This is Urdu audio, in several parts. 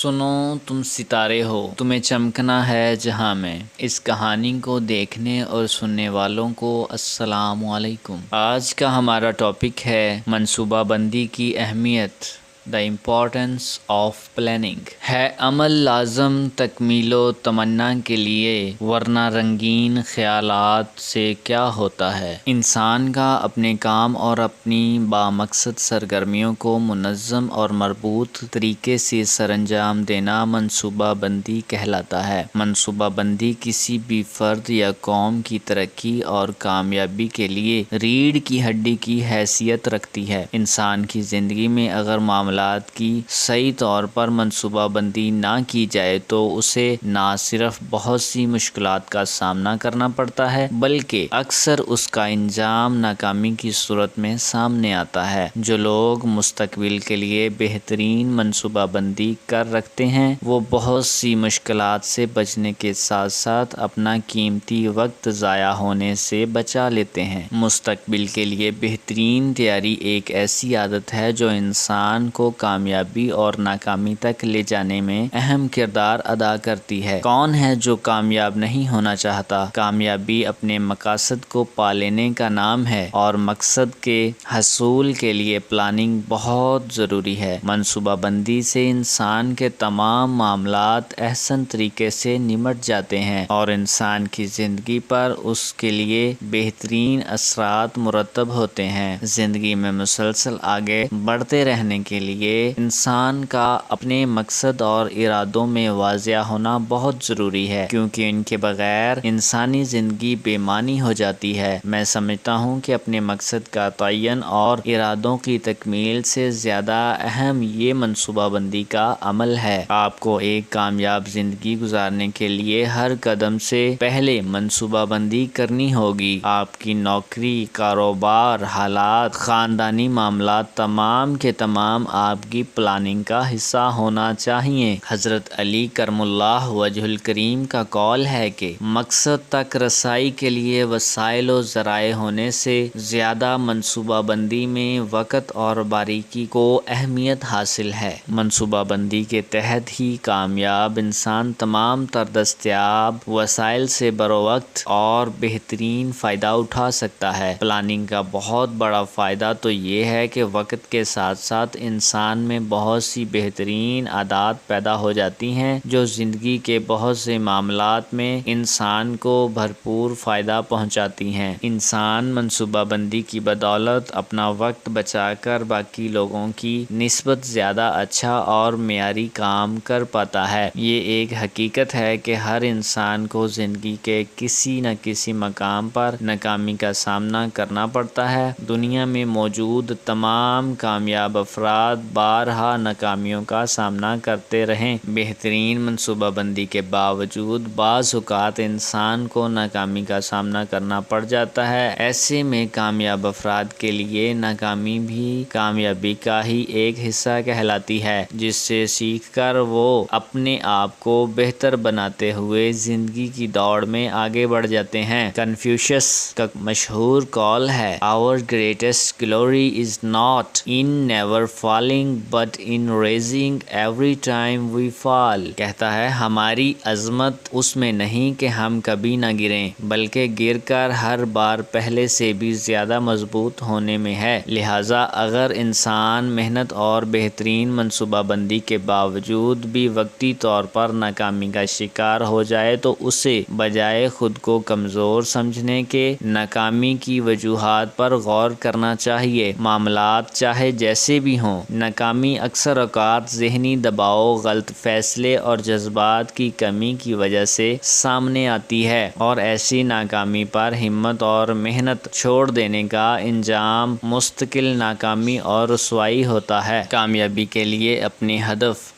سنو تم ستارے ہو، تمہیں چمکنا ہے جہاں میں۔ اس کہانی کو دیکھنے اور سننے والوں کو السلام علیکم۔ آج کا ہمارا ٹاپک ہے منصوبہ بندی کی اہمیت، دا امپورٹنس آف پلاننگ۔ ہے عمل لازم تکمیل و تمنا کے لیے، ورنہ رنگین خیالات سے کیا ہوتا ہے۔ انسان کا اپنے کام اور اپنی بامقصد سرگرمیوں کو منظم اور مربوط طریقے سے سر انجام دینا منصوبہ بندی کہلاتا ہے۔ منصوبہ بندی کسی بھی فرد یا قوم کی ترقی اور کامیابی کے لیے ریڑھ کی ہڈی کی حیثیت رکھتی ہے۔ انسان کی زندگی میں اگر معاملات کی صحیح طور پر منصوبہ بندی نہ کی جائے تو اسے نہ صرف بہت سی مشکلات کا سامنا کرنا پڑتا ہے بلکہ اکثر اس کا انجام ناکامی کی صورت میں سامنے آتا ہے۔ جو لوگ مستقبل کے لیے بہترین منصوبہ بندی کر رکھتے ہیں وہ بہت سی مشکلات سے بچنے کے ساتھ ساتھ اپنا قیمتی وقت ضائع ہونے سے بچا لیتے ہیں۔ مستقبل کے لیے بہترین تیاری ایک ایسی عادت ہے جو انسان کو کامیابی اور ناکامی تک لے جانے میں اہم کردار ادا کرتی ہے۔ کون ہے جو کامیاب نہیں ہونا چاہتا؟ کامیابی اپنے مقاصد کو پا لینے کا نام ہے اور مقصد کے حصول کے لیے پلاننگ بہت ضروری ہے۔ منصوبہ بندی سے انسان کے تمام معاملات احسن طریقے سے نمٹ جاتے ہیں اور انسان کی زندگی پر اس کے لیے بہترین اثرات مرتب ہوتے ہیں۔ زندگی میں مسلسل آگے بڑھتے رہنے کے لیے انسان کا اپنے مقصد اور ارادوں میں واضح ہونا بہت ضروری ہے، کیونکہ ان کے بغیر انسانی زندگی بے معنی ہو جاتی ہے۔ میں سمجھتا ہوں کہ اپنے مقصد کا تعین اور ارادوں کی تکمیل سے زیادہ اہم یہ منصوبہ بندی کا عمل ہے۔ آپ کو ایک کامیاب زندگی گزارنے کے لیے ہر قدم سے پہلے منصوبہ بندی کرنی ہوگی۔ آپ کی نوکری، کاروبار، حالات، خاندانی معاملات تمام کے تمام آپ کی پلاننگ کا حصہ ہونا چاہیے۔ حضرت علی کرم اللہ وجہ الکریم کا قول ہے کہ مقصد تک رسائی کے لیے وسائل و ذرائع ہونے سے زیادہ منصوبہ بندی میں وقت اور باریکی کو اہمیت حاصل ہے۔ منصوبہ بندی کے تحت ہی کامیاب انسان تمام تر دستیاب وسائل سے بروقت اور بہترین فائدہ اٹھا سکتا ہے۔ پلاننگ کا بہت بڑا فائدہ تو یہ ہے کہ وقت کے ساتھ ساتھ انسان میں بہت سی بہترین عادات پیدا ہو جاتی ہیں جو زندگی کے بہت سے معاملات میں انسان کو بھرپور فائدہ پہنچاتی ہیں۔ انسان منصوبہ بندی کی بدولت اپنا وقت بچا کر باقی لوگوں کی نسبت زیادہ اچھا اور معیاری کام کر پاتا ہے۔ یہ ایک حقیقت ہے کہ ہر انسان کو زندگی کے کسی نہ کسی مقام پر ناکامی کا سامنا کرنا پڑتا ہے۔ دنیا میں موجود تمام کامیاب افراد بارہا ناکامیوں کا سامنا کرتے رہے۔ بہترین منصوبہ بندی کے باوجود بعض اوقات انسان کو ناکامی کا سامنا کرنا پڑ جاتا ہے۔ ایسے میں کامیاب افراد کے لیے ناکامی بھی کامیابی کا ہی ایک حصہ کہلاتی ہے، جس سے سیکھ کر وہ اپنے آپ کو بہتر بناتے ہوئے زندگی کی دوڑ میں آگے بڑھ جاتے ہیں۔ کنفیوشس کا مشہور قول ہے، "Our greatest glory is not in never falling but in raising every time we fall"۔ کہتا ہے ہماری عظمت اس میں نہیں کہ ہم کبھی نہ گریں بلکہ گر کر ہر بار پہلے سے بھی زیادہ مضبوط ہونے میں ہے۔ لہٰذا اگر انسان محنت اور بہترین منصوبہ بندی کے باوجود بھی وقتی طور پر ناکامی کا شکار ہو جائے تو اسے بجائے خود کو کمزور سمجھنے کے ناکامی کی وجوہات پر غور کرنا چاہیے۔ معاملات چاہے جیسے بھی ہوں، ناکامی اکثر اوقات ذہنی دباؤ، غلط فیصلے اور جذبات کی کمی کی وجہ سے سامنے آتی ہے، اور ایسی ناکامی پر ہمت اور محنت چھوڑ دینے کا انجام مستقل ناکامی اور رسوائی ہوتا ہے۔ کامیابی کے لیے اپنے ہدف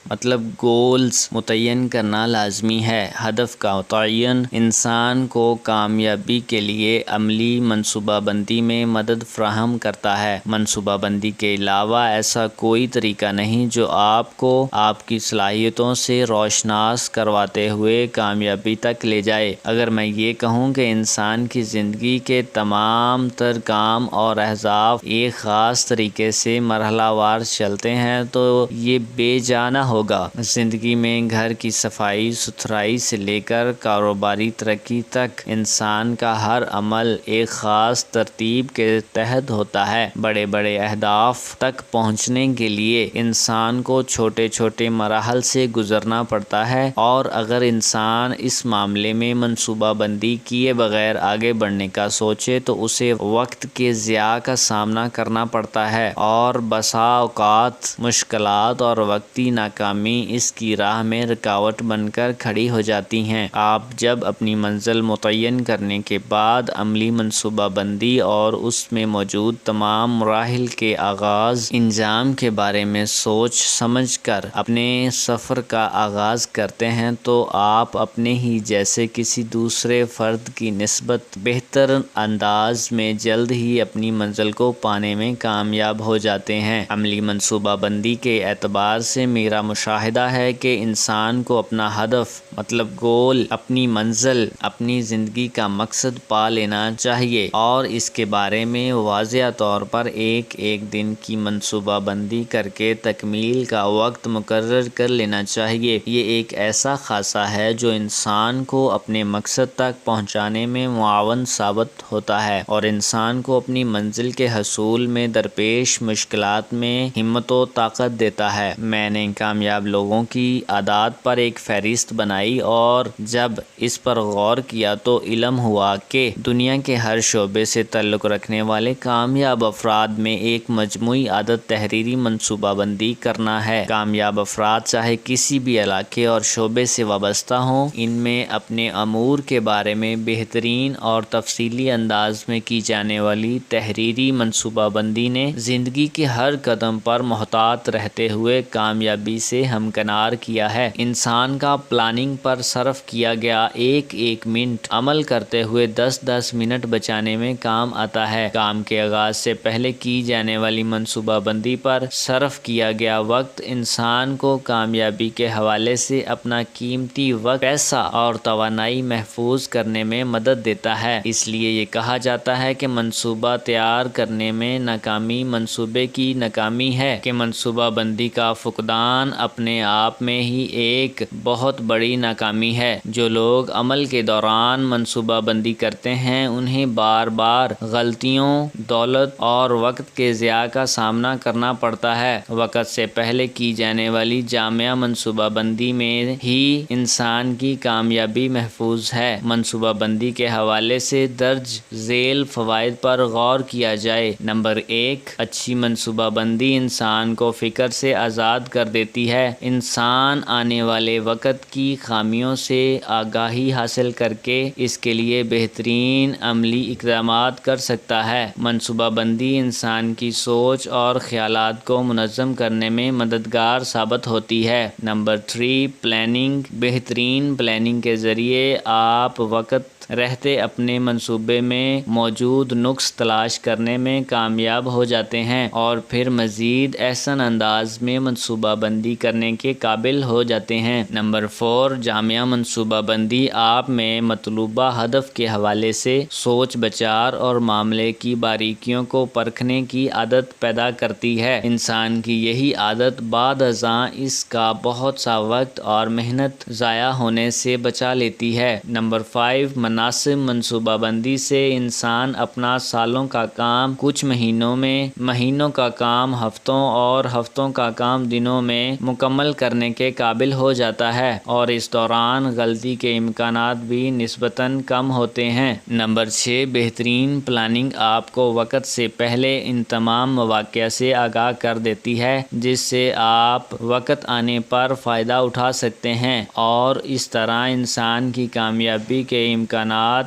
گولز متعین کرنا لازمی ہے۔ ہدف کا تعین انسان کو کامیابی کے لیے عملی منصوبہ بندی میں مدد فراہم کرتا ہے۔ منصوبہ بندی کے علاوہ ایسا کوئی طریقہ نہیں جو آپ کو آپ کی صلاحیتوں سے روشناس کرواتے ہوئے کامیابی تک لے جائے۔ اگر میں یہ کہوں کہ انسان کی زندگی کے تمام تر کام اور اہداف ایک خاص طریقے سے مرحلہ وار چلتے ہیں تو یہ بے جانا ہو ہوگا۔ زندگی میں گھر کی صفائی ستھرائی سے لے کر کاروباری ترقی تک انسان کا ہر عمل ایک خاص ترتیب کے تحت ہوتا ہے۔ بڑے بڑے اہداف تک پہنچنے کے لیے انسان کو چھوٹے چھوٹے مراحل سے گزرنا پڑتا ہے، اور اگر انسان اس معاملے میں منصوبہ بندی کیے بغیر آگے بڑھنے کا سوچے تو اسے وقت کے ضیاع کا سامنا کرنا پڑتا ہے، اور بسا اوقات مشکلات اور وقتی ناکامی اس کی راہ میں رکاوٹ بن کر کھڑی ہو جاتی ہیں۔ آپ جب اپنی منزل متعین کرنے کے بعد عملی منصوبہ بندی اور اس میں موجود تمام مراحل کے آغاز انجام کے بارے میں سوچ سمجھ کر اپنے سفر کا آغاز کرتے ہیں تو آپ اپنے ہی جیسے کسی دوسرے فرد کی نسبت بہتر انداز میں جلد ہی اپنی منزل کو پانے میں کامیاب ہو جاتے ہیں۔ عملی منصوبہ بندی کے اعتبار سے میرا مشاہدہ ہے کہ انسان کو اپنا ہدف مطلب گول، اپنی منزل، اپنی زندگی کا مقصد پا لینا چاہیے، اور اس کے بارے میں واضح طور پر ایک دن کی منصوبہ بندی کر کے تکمیل کا وقت مقرر کر لینا چاہیے۔ یہ ایک ایسا خاصہ ہے جو انسان کو اپنے مقصد تک پہنچانے میں معاون ثابت ہوتا ہے، اور انسان کو اپنی منزل کے حصول میں درپیش مشکلات میں ہمت و طاقت دیتا ہے۔ میں نے کامیاب لوگوں کی عادات پر ایک فہرست بنائی، اور جب اس پر غور کیا تو علم ہوا کہ دنیا کے ہر شعبے سے تعلق رکھنے والے کامیاب افراد میں ایک مجموعی عادت تحریری منصوبہ بندی کرنا ہے۔ کامیاب افراد چاہے کسی بھی علاقے اور شعبے سے وابستہ ہوں، ان میں اپنے امور کے بارے میں بہترین اور تفصیلی انداز میں کی جانے والی تحریری منصوبہ بندی نے زندگی کے ہر قدم پر محتاط رہتے ہوئے کامیابی سے ہمکنار کیا ہے۔ انسان کا پلاننگ پر صرف کیا گیا ایک منٹ عمل کرتے ہوئے 10 منٹ بچانے میں کام آتا ہے۔ کام کے آغاز سے پہلے کی جانے والی منصوبہ بندی پر صرف کیا گیا وقت انسان کو کامیابی کے حوالے سے اپنا قیمتی وقت، پیسہ اور توانائی محفوظ کرنے میں مدد دیتا ہے۔ اس لیے یہ کہا جاتا ہے کہ منصوبہ تیار کرنے میں ناکامی منصوبے کی ناکامی ہے، کہ منصوبہ بندی کا فقدان اپنے آپ میں ہی ایک بہت بڑی ناکامی ہے۔ جو لوگ عمل کے دوران منصوبہ بندی کرتے ہیں انہیں بار بار غلطیوں، دولت اور وقت کے ضیاع کا سامنا کرنا پڑتا ہے۔ وقت سے پہلے کی جانے والی جامع منصوبہ بندی میں ہی انسان کی کامیابی محفوظ ہے۔ منصوبہ بندی کے حوالے سے درج ذیل فوائد پر غور کیا جائے۔ نمبر 1، اچھی منصوبہ بندی انسان کو فکر سے آزاد کر دیتی ہے۔ انسان آنے والے وقت کی خامیوں سے آگاہی حاصل کر کے اس کے لیے بہترین عملی اقدامات کر سکتا ہے۔ منصوبہ بندی انسان کی سوچ اور خیالات کو منظم کرنے میں مددگار ثابت ہوتی ہے۔ Number 3، planning. بہترین پلاننگ کے ذریعے آپ وقت رہتے اپنے منصوبے میں موجود نقص تلاش کرنے میں کامیاب ہو جاتے ہیں، اور پھر مزید احسن انداز میں منصوبہ بندی کرنے کے قابل ہو جاتے ہیں۔ نمبر 4، جامع منصوبہ بندی آپ میں مطلوبہ ہدف کے حوالے سے سوچ بچار اور معاملے کی باریکیوں کو پرکھنے کی عادت پیدا کرتی ہے۔ انسان کی یہی عادت بعد ازاں اس کا بہت سا وقت اور محنت ضائع ہونے سے بچا لیتی ہے۔ نمبر 5، مناسب منصوبہ بندی سے انسان اپنا سالوں کا کام کچھ مہینوں میں، مہینوں کا کام ہفتوں اور ہفتوں کا کام دنوں میں مکمل کرنے کے قابل ہو جاتا ہے، اور اس دوران غلطی کے امکانات بھی نسبتاً کم ہوتے ہیں۔ نمبر 6، بہترین پلاننگ آپ کو وقت سے پہلے ان تمام مواقع سے آگاہ کر دیتی ہے جس سے آپ وقت آنے پر فائدہ اٹھا سکتے ہیں، اور اس طرح انسان کی کامیابی کے امکانات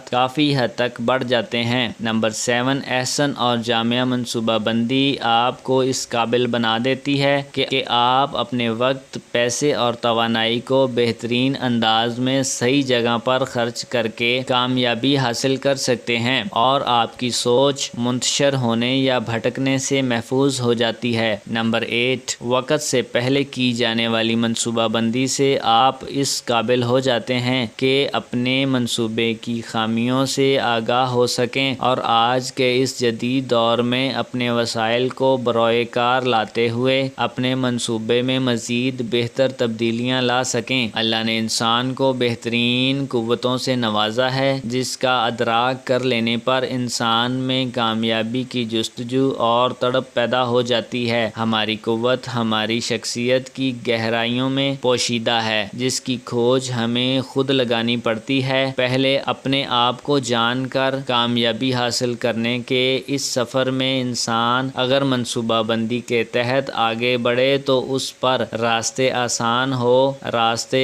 کافی حد تک بڑھ جاتے ہیں۔ نمبر 7، احسن اور جامع منصوبہ بندی آپ کو اس قابل بنا دیتی ہے کہ آپ اپنے وقت، پیسے اور توانائی کو بہترین انداز میں صحیح جگہ پر خرچ کر کے کامیابی حاصل کر سکتے ہیں، اور آپ کی سوچ منتشر ہونے یا بھٹکنے سے محفوظ ہو جاتی ہے۔ نمبر 8، وقت سے پہلے کی جانے والی منصوبہ بندی سے آپ اس قابل ہو جاتے ہیں کہ اپنے منصوبے کی خامیوں سے آگاہ ہو سکیں اور آج کے اس جدید دور میں اپنے وسائل کو بروئے کار لاتے ہوئے اپنے منصوبے میں مزید بہتر تبدیلیاں لا سکیں۔ اللہ نے انسان کو بہترین قوتوں سے نوازا ہے، جس کا ادراک کر لینے پر انسان میں کامیابی کی جستجو اور تڑپ پیدا ہو جاتی ہے۔ ہماری قوت ہماری شخصیت کی گہرائیوں میں پوشیدہ ہے، جس کی کھوج ہمیں خود لگانی پڑتی ہے۔ پہلے اپنے آپ کو جان کر کامیابی حاصل کرنے کے اس سفر میں انسان اگر منصوبہ بندی کے تحت آگے بڑھے تو اس پر راستے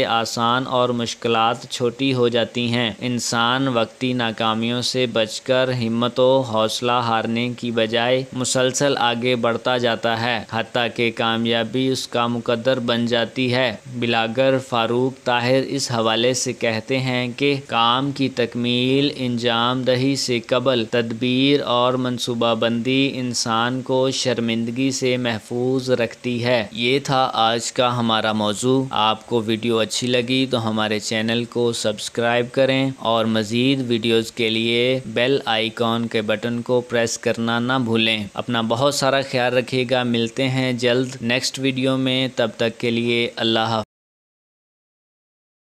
آسان اور مشکلات چھوٹی ہو جاتی ہیں۔ انسان وقتی ناکامیوں سے بچ کر ہمت و حوصلہ ہارنے کی بجائے مسلسل آگے بڑھتا جاتا ہے، حتیٰ کہ کامیابی اس کا مقدر بن جاتی ہے۔ بلاگر فاروق طاہر اس حوالے سے کہتے ہیں کہ کام کی تکمیل انجام دہی سے قبل تدبیر اور منصوبہ بندی انسان کو شرمندگی سے محفوظ رکھتی ہے۔ یہ تھا آج کا ہمارا موضوع۔ آپ کو ویڈیو اچھی لگی تو ہمارے چینل کو سبسکرائب کریں اور مزید ویڈیوز کے لیے بیل آئیکن کے بٹن کو پریس کرنا نہ بھولیں۔ اپنا بہت سارا خیال رکھیے گا۔ ملتے ہیں جلد نیکسٹ ویڈیو میں، تب تک کے لیے اللہ حافظ۔